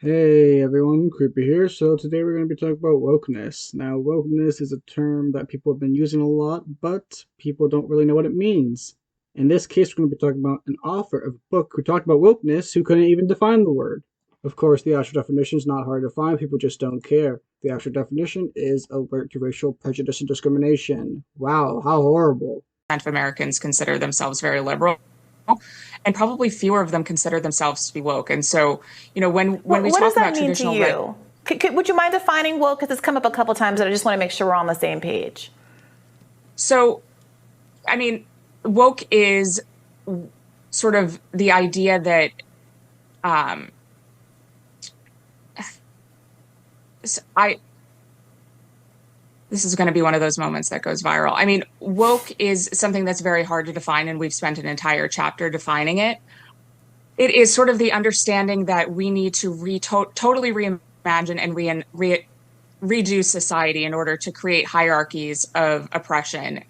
Hey everyone, Creepy here. So today we're going to be talking about wokeness. Now, wokeness is a term that people have been using a lot, but people don't really know what it means. In this case, we're going to be talking about an author of a book who talked about wokeness who couldn't even define the word. Of course, the actual definition is not hard to find, people just don't care. The actual definition is alert to racial prejudice and discrimination. Wow, how horrible. Of Americans consider themselves very liberal, and probably fewer of them consider themselves to be woke. And so, when we What does talk that about mean to traditional you? Would you mind defining woke? Because it's come up a couple times, and I just want to make sure we're on the same page. So, I mean, woke is sort of the idea that I this is going to be one of those moments that goes viral. I mean, woke is something that's very hard to define, and we've spent an entire chapter defining it. It is sort of the understanding that we need to totally reimagine and redo society in order to create hierarchies of oppression.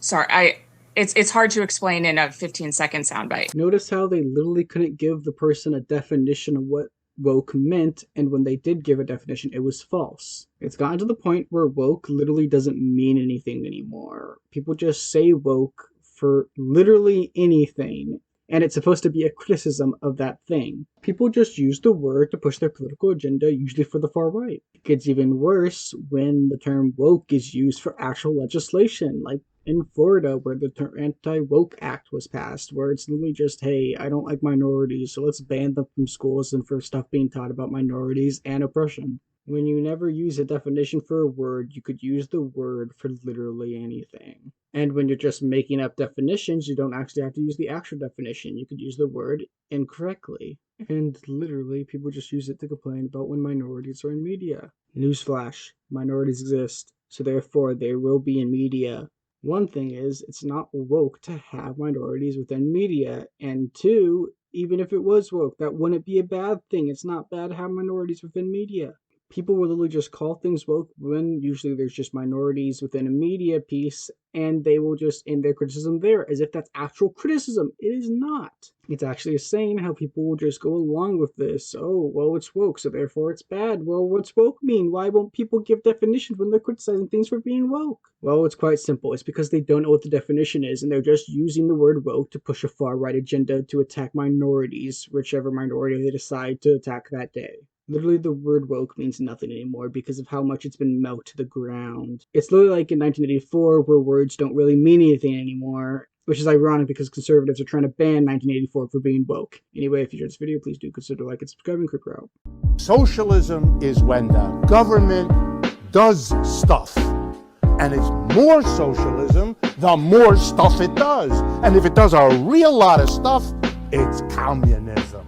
It's hard to explain in a 15-second soundbite. Notice how they literally couldn't give the person a definition of what woke meant, and when they did give a definition, it was false. It's gotten to the point where woke literally doesn't mean anything anymore. People just say woke for literally anything, and it's supposed to be a criticism of that thing. People just use the word to push their political agenda, usually for the far right. It gets even worse when the term woke is used for actual legislation, like in Florida, where the Anti-Woke Act was passed, where it's literally just, hey, I don't like minorities, so let's ban them from schools and for stuff being taught about minorities and oppression. When you never use a definition for a word, you could use the word for literally anything. And when you're just making up definitions, you don't actually have to use the actual definition. You could use the word incorrectly. And literally, people just use it to complain about when minorities are in media. Newsflash, minorities exist, so therefore they will be in media. One thing is, it's not woke to have minorities within media, and two, even if it was woke, that wouldn't be a bad thing. It's not bad to have minorities within media. People will literally just call things woke when usually there's just minorities within a media piece, and they will just end their criticism there as if that's actual criticism. It is not. It's actually a saying how people will just go along with this. Oh, well, it's woke, so therefore it's bad. Well, what's woke mean? Why won't people give definitions when they're criticizing things for being woke? Well, it's quite simple. It's because they don't know what the definition is, and they're just using the word woke to push a far-right agenda to attack minorities, whichever minority they decide to attack that day. Literally, the word woke means nothing anymore because of how much it's been melted to the ground. It's literally like in 1984, where words don't really mean anything anymore, which is ironic because conservatives are trying to ban 1984 for being woke. Anyway, if you enjoyed this video, please do consider liking and subscribing. Quick route. Socialism is when the government does stuff. And it's more socialism the more stuff it does. And if it does a real lot of stuff, it's communism.